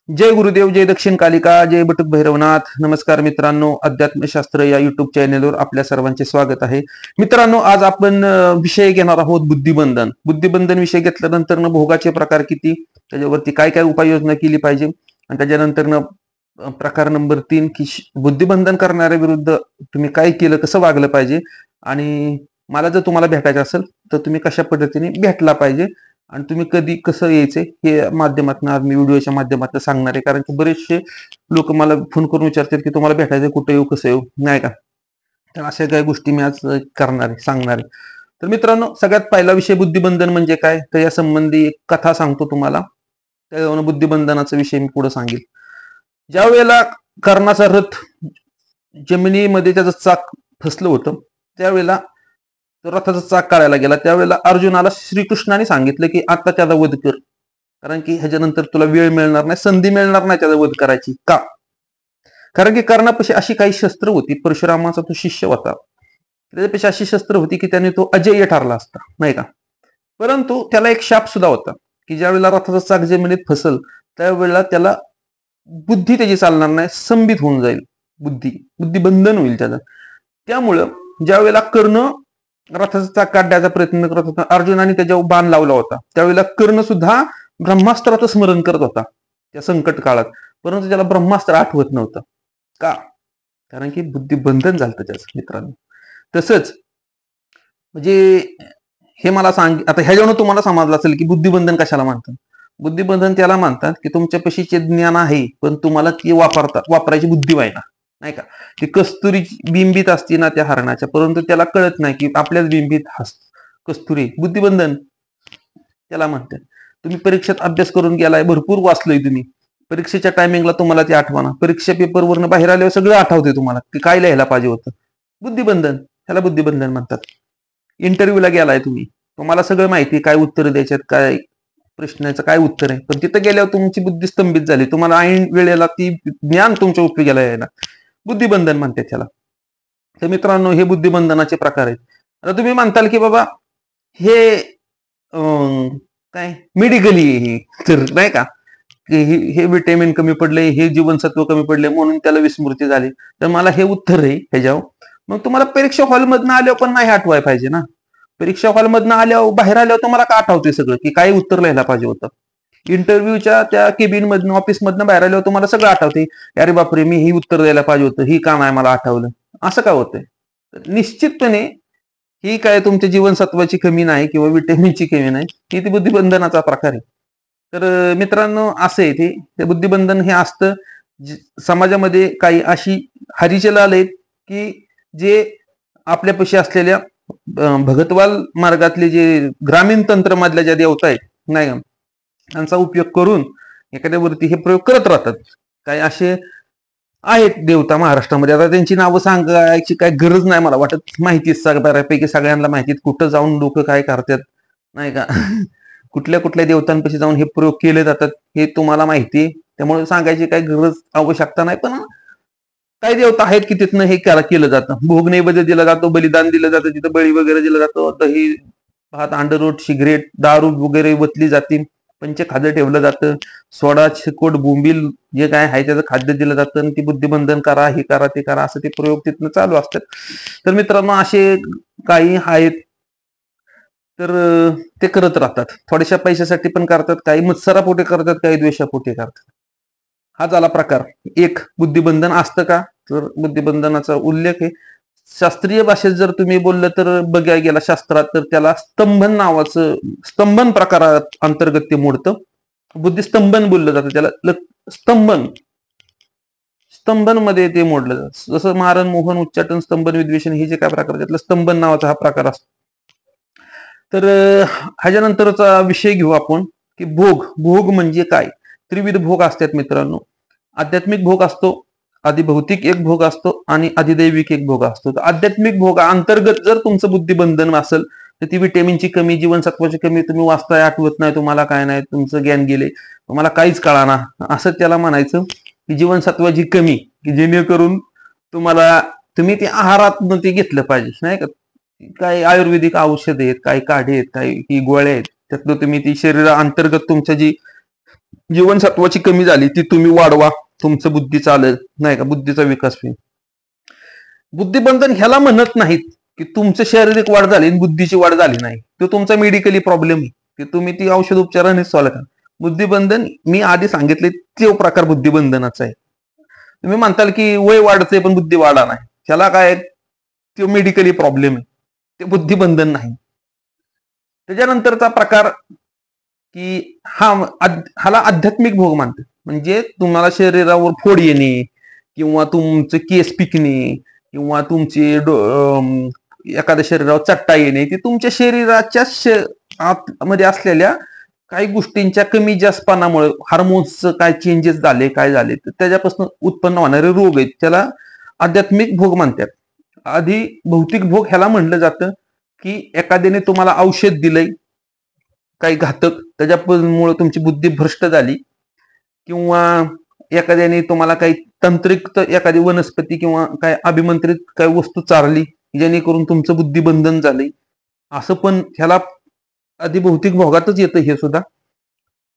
जय गुरुदेव, जय दक्षिण कालिका, जय बटुक भैरवनाथ. नमस्कार मित्रांनो, अध्यात्मशास्त्र या युट्यूब चॅनेलवर आपल्या सर्वांचे स्वागत आहे. मित्रांनो, आज आपण विषय घेणार आहोत बुद्धिबंधन. बुद्धिबंधन विषय घेतल्यानंतर भोगाचे प्रकार किती, त्याच्यावरती काय काय उपाययोजना केली पाहिजे, आणि त्याच्यानंतर प्रकार नंबर 3 की बुद्धिबंधन करणाऱ्या विरुद्ध तुम्ही काय केलं, कसं वागलं पाहिजे, आणि मला जर तुम्हाला भेटायचं असेल तर तुम्ही कशा पद्धतीने भेटला पाहिजे आणि तुम्ही कधी कसं यायचे हे माध्यमातून आज मी व्हिडिओच्या माध्यमातून सांगणार आहे. कारण की बरेचसे लोक मला फोन करून विचारतात की तुम्हाला भेटायचं कुठे येऊ, कसं येऊ, नाही का. तर अशा काही गोष्टी मी आज करणार आहे, सांगणार आहे. तर मित्रांनो, सगळ्यात पहिला विषय बुद्धिबंधन म्हणजे काय, तर या संबंधी एक कथा सांगतो तुम्हाला. त्या बुद्धिबंधनाचा विषय मी पुढे सांगेल. ज्या वेळेला कर्णाचा रथ जमिनीमध्ये त्याचं चाक फसलं होतं, त्यावेळेला रथाचा चाक काढायला गेला, त्यावेळेला अर्जुनाला श्रीकृष्णाने सांगितलं की आता त्याचा वध कर, कारण की ह्याच्यानंतर तुला वेळ मिळणार नाही, संधी मिळणार नाही त्याचा वध करायची. का? कारण की कर्णापाशी अशी काही शस्त्र होती, परशुरामाचा तो शिष्य होता, त्याच्यापेशी अशी शस्त्र होती की त्याने तो अजय्य ठरला असता, नाही का. परंतु त्याला एक शाप सुद्धा होता की ज्यावेळेला रथाचा चाक जमिनीत फसल त्यावेळेला त्याला बुद्धी त्याची चालणार नाही, संबित होऊन जाईल, बुद्धिबंधन होईल त्याचा. त्यामुळं ज्या वेळेला कर्ण रथाचा चाक काढण्याचा प्रयत्न करत होता, अर्जुनाने त्याच्यावर बाण लावला होता, त्यावेळेला कर्ण सुद्धा ब्रह्मास्त्राचं स्मरण करत होता त्या संकट काळात, परंतु त्याला ब्रह्मास्त्र आठवत नव्हतं. का? कारण की बुद्धिबंधन झालं त्याचं. मित्रांनो, तसंच म्हणजे हे मला सांग, आता ह्याच्यावर तुम्हाला समजलं असेल की बुद्धिबंधन कशाला मानतात. बुद्धिबंधन त्याला मानतात की तुमच्या पशीचे ज्ञान आहे पण तुम्हाला ते वापरायची बुद्धी व्हायना, नाही का. ती कस्तुरी बिंबीत असते ना त्या हरणाच्या, परंतु त्याला कळत नाही की आपल्याच बिंबीत कस्तुरी. बुद्धिबंधन त्याला म्हणतात. तुम्ही परीक्षेत अभ्यास करून गेलाय, भरपूर वाचलोय तुम्ही, परीक्षेच्या टायमिंगला तुम्हाला ते आठवणार, परीक्षा पेपरवरनं बाहेर आल्यावर सगळं आठवते तुम्हाला की काय लिहायला पाहिजे होतं. बुद्धिबंधन, ह्याला बुद्धिबंधन म्हणतात. इंटरव्ह्यूला गेलाय तुम्ही, तुम्हाला सगळं माहिती, काय उत्तर द्यायच्यात, काय प्रश्नाचं काय उत्तर आहे, पण तिथं गेल्यावर तुमची बुद्धी स्तंभित झाली, तुम्हाला ऐन वेळेला ती ज्ञान तुमच्या उपयोगाला यायला, बुद्धिबंधन म्हणतात त्याला. तर मित्रांनो, हे बुद्धिबंधनाचे प्रकार आहेत. आता तुम्ही म्हणताल की बाबा हे काय मेडिकली हे तर नाही का, हे विटॅमिन कमी पडले, हे जीवनसत्व कमी पडले म्हणून त्याला विस्मृती झाली. तर मला हे उत्तर आहे ह्याच्यावर. मग तुम्हाला परीक्षा हॉलमधनं आल्यावर पण नाही आठवाय पाहिजे ना. परीक्षा हॉलमधनं आल्यावर बाहेर आल्यावर तुम्हाला का आठवते सगळं की काय उत्तर लिहायला पाहिजे होतं. इंटरव्ह्यूच्या त्या केबिन मधनं, ऑफिस मधनं बाहेर आल्यावर तुम्हाला सगळं आठवते, अरे बापरे मी ही उत्तर द्यायला पाहिजे होतं, ही का नाही मला आठवलं. असं का होतंय? निश्चितपणे ही काय तुमच्या जीवनसत्वाची कमी नाही किंवा विटॅमिनची कमी नाही, ही ती बुद्धिबंधनाचा प्रकार आहे. तर मित्रांनो, असं आहे ते बुद्धिबंधन हे असतं. समाजामध्ये काही अशी हरीचे लाल आहेत की जे आपल्यापाशी असलेल्या भगतवाल मार्गातले जे ग्रामीण तंत्रमधल्या ज्या देवता आहेत, नाही का, त्यांचा उपयोग करून एखाद्यावरती हे प्रयोग करत राहतात. काही असे आहेत देवता महाराष्ट्रामध्ये, आता त्यांची नावं सांगायची काय गरज नाही मला वाटत, माहितीच बऱ्यापैकी सगळ्यांना माहितीत, कुठं जाऊन लोक काय करतात, नाही का. कुठल्या कुठल्या देवतांपाशी जाऊन हे प्रयोग केले जातात हे तुम्हाला माहिती आहे, त्यामुळे सांगायची काही गरज आवश्यकता नाही. पण काही देवता आहेत की तिथनं हे केलं जातं, भोग नैवेद्य दिला जातो, बलिदान दिलं जातं, तिथं बळी वगैरे दिलं जातं, दही भात अंडररोट सिगरेट दारू वगैरे वतली जाते, पंचखाद्य ठेवलं जातं, सोडा चिकोट बोंबील जे काय आहे त्याचं खाद्य दिलं जातं, आणि ती बुद्धिबंधन करा, हे करा, ते करा, असं ते प्रयोग तिथनं चालू असतात. तर मित्रांनो, असे काही आहेत तर ते करत राहतात, थोड्याशा पैशासाठी पण करतात, काही मत्सरापोटी करतात, काही द्वेषापोटी करतात. हा झाला प्रकार एक. बुद्धिबंधन असतं का, तर बुद्धिबंधनाचा उल्लेख आहे शास्त्रीय भाषेत जर तुम्ही बोललं तर बघायला गेला शास्त्रात, तर त्याला स्तंभन नावाचं, स्तंभन प्रकारात अंतर्गत ते मोडतं. बुद्धिस्तंभन बोललं जातं त्याला, स्तंभन स्तंभन मध्ये ते मोडलं जातं. जसं मारण, मोहन, उच्चाटन, स्तंभन, विद्वेषण हे जे काय प्रकार, त्यातलं स्तंभन नावाचा हा प्रकार असतो. तर ह्याच्यानंतरचा विषय घेऊ आपण की भोग म्हणजे काय. त्रिविध भोग असतात मित्रांनो. आध्यात्मिक भोग असतो, अधिभौतिक एक भोग असतो, आणि अधिदैविक एक भोग असतो. तर आध्यात्मिक भोग अंतर्गत जर तुमचं बुद्धिबंधन असेल तर ती विटॅमिनची कमी, जीवनसत्वाची कमी, तुम्ही वाचताय आठवत नाही, तुम्हाला काय नाही, तुमचं ज्ञान गेले, तुम्हाला काहीच कळाना, असं त्याला म्हणायचं की जीवनसत्वाची कमी, की जेणेकरून तुम्ही ते आहारात ते घेतलं पाहिजे, नाही का. काही आयुर्वेदिक औषध आहेत, काही काढे आहेत, काही गोळ्या आहेत, त्यातलं तुम्ही ती शरीरा अंतर्गत तुमच्या जी जीवनसत्वाची कमी झाली ती तुम्ही वाढवा, तुमचं बुद्धी चालेल, नाही का, बुद्धीचा विकास होईल. बुद्धिबंधन ह्याला म्हणत नाहीत की तुमचं शारीरिक वाढ झाली आणि बुद्धीची वाढ झाली नाही, तो तुमचा मेडिकली प्रॉब्लेम आहे, ते तुम्ही ती औषध उपचाराने सॉल्व्ह करा. बुद्धिबंधन मी आधी सांगितले तो प्रकार बुद्धिबंधनाचा आहे. तुम्ही म्हणताल की वय वाढतंय पण बुद्धी वाढा नाही, त्याला काय, तो मेडिकली प्रॉब्लेम आहे, ते बुद्धिबंधन नाही. त्याच्यानंतरचा प्रकार की ह्याला आध्यात्मिक भोग मानते, म्हणजे तुम्हाला शरीरावर फोड येणे किंवा तुमचे केस पिकणे किंवा तुमचे एखाद्या शरीरावर चट्टा येणे, ते तुमच्या शरीराच्या आतमध्ये असलेल्या काही गोष्टींच्या कमी जास्तपणामुळे हार्मोन्सचं काय चेंजेस झाले, काय झाले, तर त्याच्यापासून उत्पन्न होणारे रोग आहेत, त्याला आध्यात्मिक भोग म्हणतात. आधी भौतिक भोग ह्याला म्हणलं जातं की एखाद्याने तुम्हाला औषध दिलंय काही घातक, त्याच्यामुळे तुमची बुद्धी भ्रष्ट झाली, किंवा एखाद्याने तुम्हाला काही तांत्रिक एखादी वनस्पती किंवा काय अभिमंत्रित काही वस्तू चारली जेणेकरून तुमचं बुद्धिबंधन झालंय, असं पण ह्याला आधी भौतिक भोगातच येतं. हे सुद्धा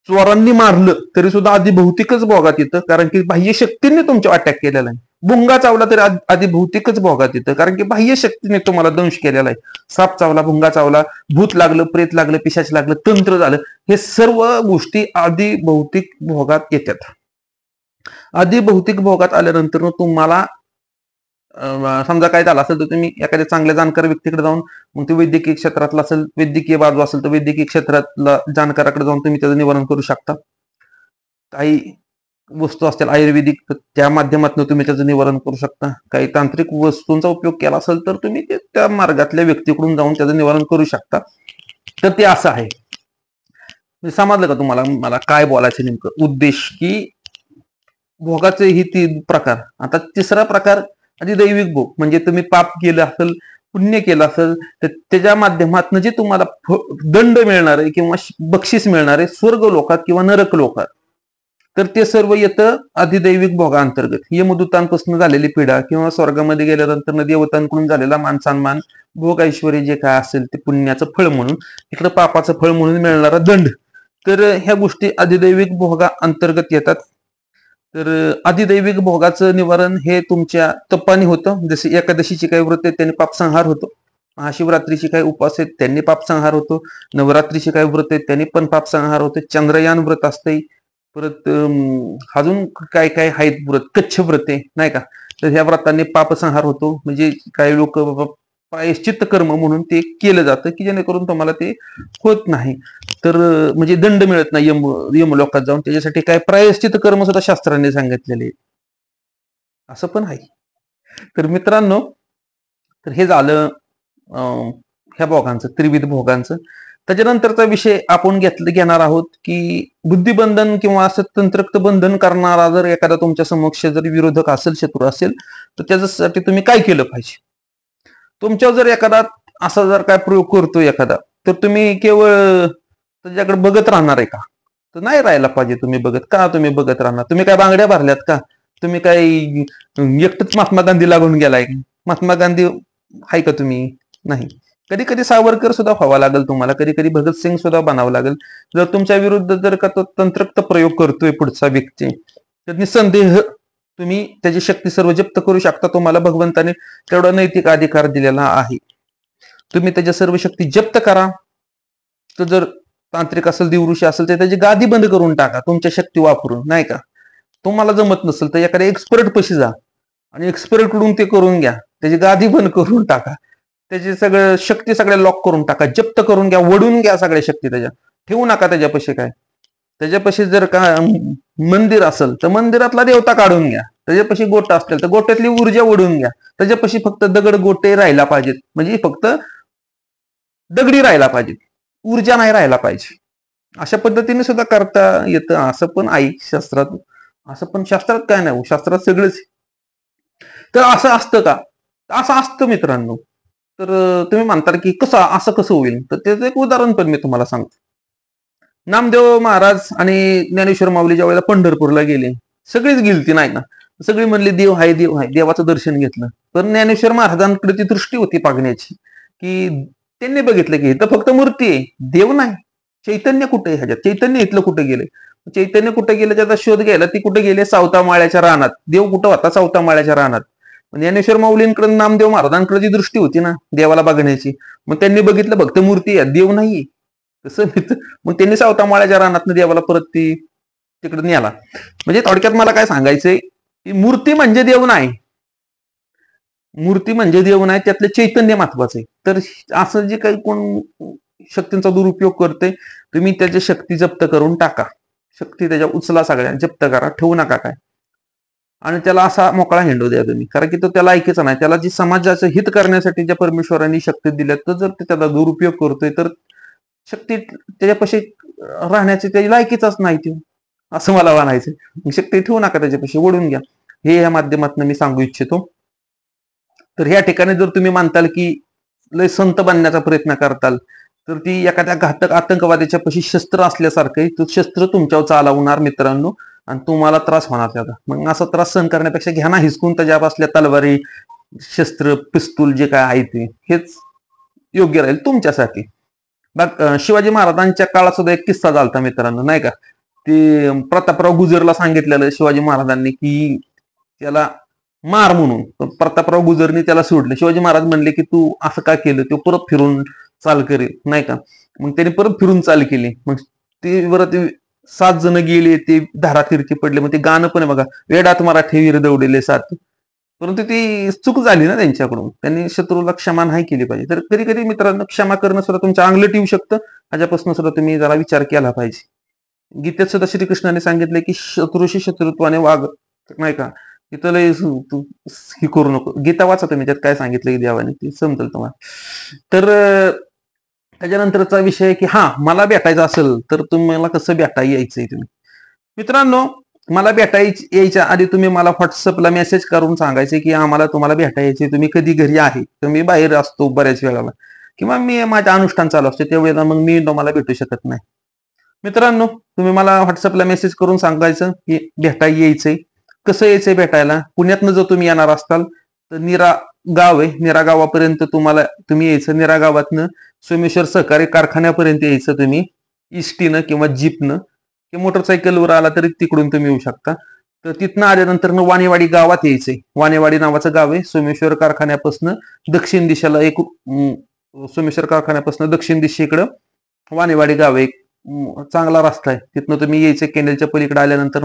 चोरांनी मारलं तरी सुद्धा आधी भौतिकच भोगात येतं, कारण की बाह्य शक्तीने तुमच्या अटॅक केलेला आहे. भुंगा चावला तरी आधी भौतिकच भोगात येतं, कारण की बाह्य शक्तीने तुम्हाला दंश केलेला आहे. साप चावला, भुंगा चावला, भूत लागलं, प्रेत लागलं, पिशाच लागलं, तंत्र झालं, हे सर्व गोष्टी आधी भौतिक भोगात येतात. आधी भौतिक भोगात आल्यानंतर तुम्हाला समजा काय झालं असेल तर तुम्ही एखाद्या चांगल्या जाणकार व्यक्तीकडे जाऊन, मग ते वैद्यकीय क्षेत्रातला असेल, वैद्यकीय बाजू असेल तर वैद्यकीय क्षेत्रातला जाणकाराकडे जाऊन तुम्ही त्याचं निवारण करू शकता. काही वस्तू असतील आयुर्वेदिक, त्या माध्यमातून तुम्ही त्याचं निवारण करू शकता. काही तांत्रिक वस्तूंचा उपयोग केला असेल तर तुम्ही त्या मार्गातल्या व्यक्तीकडून जाऊन त्याचं निवारण करू शकता. तर ते असं आहे. समजलं का तुम्हाला मला काय बोलायचं नेमकं उद्देश, की भोगाचे ही 3 प्रकार. आता तिसरा प्रकार अधिदैविक भोग, म्हणजे तुम्ही पाप केलं असेल, पुण्य केलं असेल तर त्याच्या माध्यमातून जे तुम्हाला दंड मिळणार आहे किंवा बक्षीस मिळणार आहे स्वर्ग लोकात किंवा नरक लोकात, तर ते सर्व येतं अधिदैविक भोगाअंतर्गत. यमदूतांपासून झालेली पीडा किंवा स्वर्गामध्ये गेल्यानंतर देवतांकडून झालेला मानसन्मान, भोग ऐश्वर्य जे काय असेल ते पुण्याचं फळ म्हणून, इकडं पापाचं फळ म्हणून मिळणारा दंड, तर ह्या गोष्टी अधिदैविक भोगा अंतर्गत येतात. तर अधिदैविक भोगाचं निवारण हे तुमच्या तपाने होतं. जसे एकादशीची काही व्रत आहेत त्यांनी पापसंहार होतो, महाशिवरात्रीची काही उपवास आहेत त्यांनी पापसंहार होतो, नवरात्रीची काही व्रत आहेत त्यांनी पण पापसंहार होतो, चंद्रयान व्रत असते, परत अजून काय काय आहेत व्रत, कच्छ व्रत आहे नाही का, तर ह्या व्रतांनी पापसंहार होतो. म्हणजे काही लोक प्रायश्चित्त कर्म म्हणून ते केलं जातं की जेणेकरून तुम्हाला ते होत नाही, तर म्हणजे दंड मिळत नाही यमलोकात जाऊन, त्याच्यासाठी काय प्रायश्चित्त कर्म सुद्धा शास्त्राने सांगितलेले, असं पण आहे. तर मित्रांनो, तर हे झालं ह्या भोगांचं, त्रिविध भोगांचं. त्याच्यानंतरचा विषय आपण घेणार आहोत की बुद्धिबंधन किंवा असं तंत्रक्त बंधन करणारा जर एखादा तुमच्या समक्ष जर विरोधक असेल, शत्रू असेल, तर त्याच्यासाठी तुम्ही काय केलं पाहिजे. तुमच्यावर जर एखादा असा जर काय प्रयोग करतो एखादा, तर तुम्ही केवळ त्याच्याकडे बघत राहणार आहे का, तर नाही राहायला पाहिजे. तुम्ही बघत का, तुम्ही बघत राहणार, तुम्ही काय बांगड्या भरल्यात का, तुम्ही काय एकटंच महात्मा गांधी लागून गेलाय, महात्मा गांधी आहे का तुम्ही, नाही. कधी कधी सावरकर सुद्धा व्हावा लागेल तुम्हाला, कधी कधी भगतसिंग सुद्धा बनावं लागेल. जर तुमच्या विरुद्ध जर का तो तंत्रक्त प्रयोग करतोय पुढचा व्यक्ती, तर निसंदेह तुम्ही त्याची शक्ती सर्व जप्त करू शकता. तुम्हाला भगवंताने तेवढा नैतिक अधिकार दिलेला आहे, तुम्ही त्याच्या सर्व शक्ती जप्त करा. तर जर तांत्रिक असेल, दिवृषी असेल, तर त्याची गादी बंद करून टाका तुमच्या शक्ती वापरून, नाही का. तुम्हाला जमत नसेल तर एखाद्या एक्सपर्ट पशी जा आणि एक्सपर्ट कडून ते करून घ्या, त्याची गादी बंद करून टाका, त्याची सगळं शक्ती सगळ्या लॉक करून टाका, जप्त करून घ्या, वडून घ्या सगळ्या शक्ती, त्याच्या ठेवू नका त्याच्यापाशी. काय त्याच्यापाशी जर का मंदिर असेल तर मंदिरातला देवता काढून घ्या, त्याच्यापाशी गोटा असतील तर गोट्यातली ऊर्जा ओढून घ्या, त्याच्यापाशी फक्त दगड गोटे राहायला पाहिजेत, म्हणजे फक्त दगडी राहायला पाहिजेत, ऊर्जा नाही राहायला पाहिजे. अशा पद्धतीने सुद्धा करता येतं, असं पण आहे शास्त्रात. असं पण शास्त्रात काय नाही, शास्त्रात सगळंच. तर असं असतं का, असं असतं मित्रांनो. तर तुम्ही म्हणता की असं कसं होईल, तर त्याचं एक उदाहरण पण मी तुम्हाला सांगतो. नामदेव महाराज आणि ज्ञानेश्वर माऊली ज्या वेळेला पंढरपूरला गेले, सगळीच गेलती नाही ना, सगळी म्हणली देव हाय देव हाय, देवाचं दर्शन घेतलं. पण ज्ञानेश्वर महाराजांकडे ती दृष्टी होती पागण्याची, की त्यांनी बघितलं की इथं फक्त मूर्ती आहे, देव नाही. चैतन्य कुठे आहे ह्याच्यात, चैतन्य इथलं कुठे गेले. चैतन्य कुठे गेले त्याचा शोध घ्यायला ती कुठे गेले सावता माळ्याच्या रानात. देव कुठं होता? सावता माळ्याच्या रानात. ज्ञानेश्वर माऊलींकडे नामदेव महाराजांकडे जी दृष्टी होती ना देवाला बघण्याची, मग त्यांनी बघितलं फक्त मूर्ती आहे, देव नाहीये. तसं मग त्यांनी सावता माळ्याच्या रानात देवाला परत ती तिकडे नेला. म्हणजे थोडक्यात मला काय सांगायचंय की मूर्ती म्हणजे देव नाही, मूर्ती म्हणजे देव नाही, त्यातलं चैतन्य महत्वाचं आहे. तर असं जे काही कोण शक्तींचा दुरुपयोग करते, तुम्ही त्याची शक्ती जप्त करून टाका. शक्ती त्याच्या उचला, सगळ्या जप्त करा, ठेवू नका काय. आणि त्याला असा मोकळा हिंडू द्या तुम्ही, कारण की तो त्याला ऐकायचा नाही. त्याला जी समाजाचं हित करण्यासाठी ज्या परमेश्वरांनी शक्ती दिल्या, तर जर ते त्याला दुरुपयोग करतोय तर शक्ती त्याच्यापाशी राहण्याची त्याची लायकीचाच नाही ती, असं मला म्हणायचं. शक्ती ठेवू नका, त्याच्यापाशी ओढून घ्या. हे या माध्यमातून मी सांगू इच्छितो. तर ह्या ठिकाणी जर तुम्ही मानताल की लय संत बनण्याचा प्रयत्न करताल, तर ती एखाद्या घातक आतंकवाद्याच्या पशी शस्त्र असल्यासारखं तो शस्त्र तुमच्यावर चालवणार मित्रांनो, आणि तुम्हाला त्रास होणार त्याचा. मग असा त्रास सहन करण्यापेक्षा घ्या ना हिसकून त्याच्या असल्या तलवारी, शस्त्र, पिस्तूल जे काय आहे ते, हेच योग्य राहील तुमच्यासाठी. मग शिवाजी महाराजांच्या काळात सुद्धा एक किस्सा झालता मित्रांनो, नाही का. ते प्रतापराव गुजरला सांगितलेलं शिवाजी महाराजांनी की त्याला मार म्हणून, पण प्रतापराव गुजरनी त्याला सोडलं. शिवाजी महाराज म्हणले की तू असं का केलं? तो परत फिरून चाल करेल, नाही का. मग त्याने परत फिरून चाल केली. मग ते परत 7 जण गेले, ते धारातीर्थी पडले. मग ते गाणं पण आहे बघा, वेडात मराठे वीर दौडले 7. परंतु ती चूक झाली ना त्यांच्याकडून, त्यांनी शत्रूला क्षमा नाही केली पाहिजे. तर कधी कधी मित्रांनो क्षमा करणं सुद्धा तुमच्या अंगलट येऊ शकतं. ह्याच्यापासून सुद्धा तुम्ही जरा विचार केला पाहिजे. गीतेत सुद्धा श्रीकृष्णाने सांगितले की शत्रूशी शत्रुत्वाने वाग, नाही का. इथं लय हे करू नको. गीता वाचा तुम्ही, त्यात काय सांगितलं देवाने ते समजेल तुम्हाला. तर त्याच्यानंतरचा विषय की हा मला भेटायचं असेल तर तुम्हाला कसं भेटा यायचंय तुम्ही. मित्रांनो, मला यायच्या आधी तुम्ही मला व्हॉट्सअपला मेसेज करून सांगायचे की आम्हाला तुम्हाला भेटायचे, तुम्ही कधी घरी आहे. तर मी बाहेर असतो बऱ्याच वेळाला, किंवा मी माझ्या अनुष्ठान चालू असते त्यावेळेला मग मी तुम्हाला भेटू शकत नाही. मित्रांनो, तुम्ही मला व्हॉट्सअपला मेसेज करून सांगायचं की भेटायला यायचंय. कसं यायचंय भेटायला? पुण्यातनं जर तुम्ही येणार असताल तर निरा गाव आहे, निरा गावापर्यंत तुम्ही यायचं. निरा गावातनं सोमेश्वर सहकारी कारखान्यापर्यंत यायचं तुम्ही, इष्टीनं किंवा जीपनं, किंवा मोटरसायकलवर आला तरी तिकडून तुम्ही येऊ शकता. तर तिथनं आल्यानंतर वाणेवाडी गावात यायचंय. वाणेवाडी नावाचं गाव आहे. सोमेश्वर कारखान्यापासून दक्षिण दिशेला एक सोमेश्वर कारखान्यापासून दक्षिण दिशेकडं वाणेवाडी गाव आहे. चांगला रस्ता आहे, तिथनं तुम्ही यायचं. कॅनेलच्या पलीकडे आल्यानंतर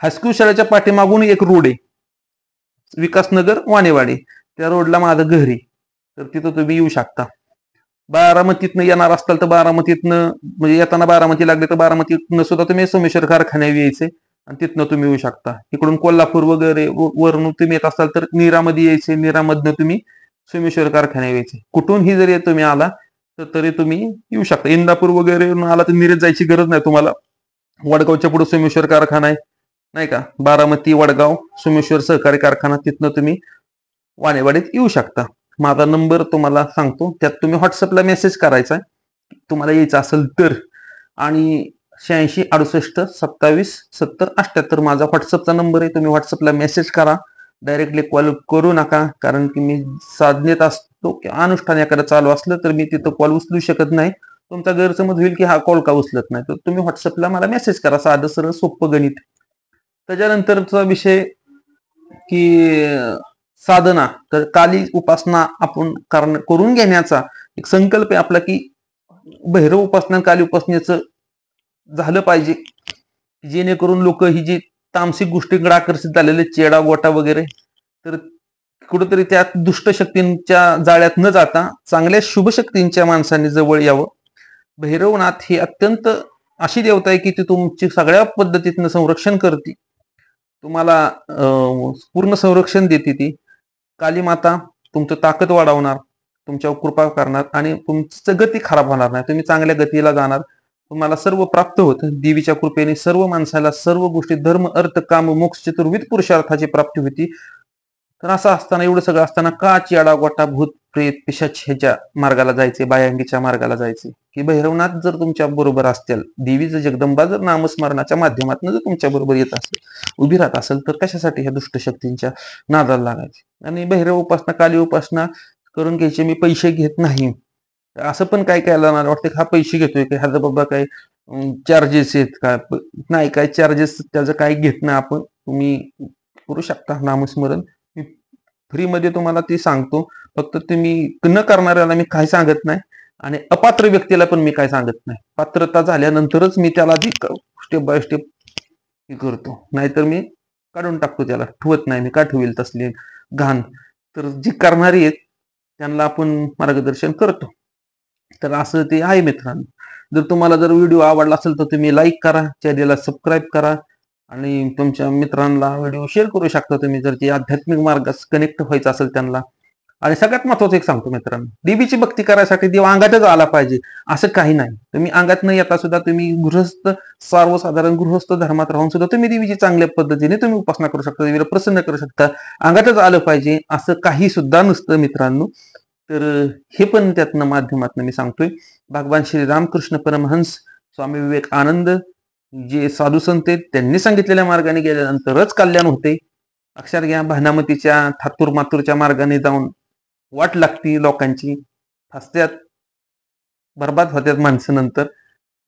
हायस्कूल शाळेच्या पाठीमागून एक रोड आहे, विकासनगर वाणेवाडी, त्या रोडला माझं घर आहे. तर तिथं तुम्ही येऊ शकता. बारामतीतनं येणार असताल तर बारामतीतनं, म्हणजे येताना बारामती लागले तर बारामतीतनं सुद्धा तुम्ही सोमेश्वर कारखान्यावर यायचे आणि तिथनं तुम्ही येऊ शकता. इकडून कोल्हापूर वगैरे वरून तुम्ही येत असाल तर नीरामध्ये यायचे, नीरामधनं तुम्ही सोमेश्वर कारखान्यावर यायचे. कुठूनही जरी तुम्ही आला तर तरी तुम्ही येऊ शकता. इंदापूर वगैरे आला तर नीरेत जायची गरज नाही तुम्हाला. वडगावच्या पुढे सोमेश्वर कारखाना आहे, नाही का. बारामती, वडगाव, सोमेश्वर सहकारी कारखाना, तिथनं तुम्ही वाणेवाडीत येऊ शकता. माझा नंबर तुम्हाला सांगतो, त्यात तुम्ही व्हॉट्सअपला मेसेज करायचा तुम्हाला यायचं असेल तर. आणि 86 68 27 70 78 माझा व्हॉट्सअपचा नंबर आहे. तुम्ही व्हॉट्सअपला मेसेज करा, डायरेक्टली कॉल करू नका. कारण की मी साधनेत असतो किंवा अनुष्ठान एखादं चालू असलं तर मी तिथं कॉल उचलू शकत नाही. तुमचा गैरसमज होईल की हा कॉल का उचलत नाही. तर तुम्ही व्हॉट्सअपला मला मेसेज करा, साधं सरळ सोपं गणित. त्याच्यानंतरचा विषय की साधना. तर काली उपासना आपण करून घेण्याचा एक संकल्प आहे आपला की भैरव उपासना, काली उपासनेचं झालं पाहिजे, जेणेकरून लोक ही जी तामसिक गोष्टींकडे आकर्षित झालेले, चेडा गोटा वगैरे, तर कुठेतरी त्या दुष्ट शक्तींच्या जाळ्यात न जाता चांगल्या शुभ शक्तींच्या माणसांनी जवळ यावं. भैरवनाथ ही अत्यंत अशी देवता आहे की ती तुमची सगळ्या पद्धतीनं संरक्षण करते, तुम्हाला पूर्ण संरक्षण देते. ती काली माता तुमचं ताकद वाढवणार, तुमच्यावर कृपा करणार आणि तुमची गती खराब होणार नाही. तुम्ही चांगल्या गतीला जाणार, तुम्हाला सर्व प्राप्त होतं. देवीच्या कृपेने सर्व माणसाला सर्व गोष्टी, धर्म, अर्थ, काम, मोक्ष, चतुर्विध पुरुषार्थाची प्राप्ती होती. तर असं असताना, एवढं सगळं असताना का चियाडा गोटा, भूत, प्रेत, पिशाच ह्याच्या मार्गाला जायचे, बायांगीच्या मार्गाला जायचे? की भैरवनाथ जर तुमच्या बरोबर असतील, देवीचं जगदंबा जर नामस्मरणाच्या माध्यमातून जर तुमच्या बरोबर येत असेल, उभी राहत असेल, तर कशासाठी ह्या दुष्ट शक्तींच्या नादाला लागायचे? आणि भैरव उपासना, काली उपासना करून घ्यायचे. मी पैसे घेत नाही, असं पण काय काय मला वाटतं, हा पैसे घेतोय काय, हा बाबा काय चार्जेस आहेत का नाही, काय चार्जेस त्याचं काय घेत नाही आपण, तुम्ही करू शकता नामस्मरण. मी फ्रीमध्ये तुम्हाला ते सांगतो. फक्त तुम्ही न करणाऱ्याला मी काय सांगत नाही आणि अपात्र व्यक्तीला पण मी काय सांगत नाही. पात्रता झाल्यानंतरच मी त्याला ती स्टेप बाय स्टेप हे करतो, नाहीतर मी काढून टाकतो, त्याला ठेवत नाही मी. का ठेवेल तसली घाण? तर जी करणारी आहेत त्यांना आपण मार्गदर्शन करतो. तर असं ते आहे मित्रांनो. जर तुम्हाला जर व्हिडिओ आवडला असेल तर तुम्ही लाईक करा, चॅनेलला सबस्क्राईब करा आणि तुमच्या मित्रांना व्हिडिओ शेअर करू शकता तुम्ही, जर ते आध्यात्मिक मार्गास कनेक्ट व्हायचं असेल त्यांना. आणि सगळ्यात महत्वाचं एक सांगतो मित्रांनो, देवीची भक्ती करायसाठी देव अंगातच आला पाहिजे असं काही नाही. तुम्ही अंगात न येता सुद्धा तुम्ही गृहस्थ, सर्वसाधारण गृहस्थ धर्मात राहून सुद्धा तुम्ही देवीची चांगल्या पद्धतीने तुम्ही उपासना करू शकता, देवीला प्रसन्न करू शकता. अंगातच आलं पाहिजे असं काही सुद्धा नसतं मित्रांनो. तर हे पण त्यातनं माध्यमातून मी सांगतोय. भगवान श्री रामकृष्ण परमहंस, स्वामी विवेकानंद, जे साधू संत आहेत त्यांनी सांगितलेल्या मार्गाने गेल्यानंतरच कल्याण होते. लक्षात घ्या, भानामतीच्या थातूर मातूरच्या मार्गाने जाऊन वाट लागती लोकांची, फसत्यात, बर्बाद होत्यात माणसं नंतर.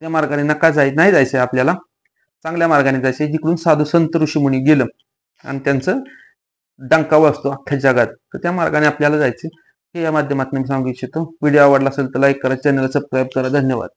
त्या मार्गाने नाही जायचंय आपल्याला. चांगल्या मार्गाने जायचंय, जिकडून साधू संत ऋषीमुनी गेलं आणि त्यांचं डंका वाजतो अख्ख्या जगात, तर त्या मार्गाने आपल्याला जायचं. हे या माध्यमातून मी सांगू इच्छितो. व्हिडिओ आवडला असेल तर लाईक करा, चॅनलला सबस्क्राईब करा. धन्यवाद.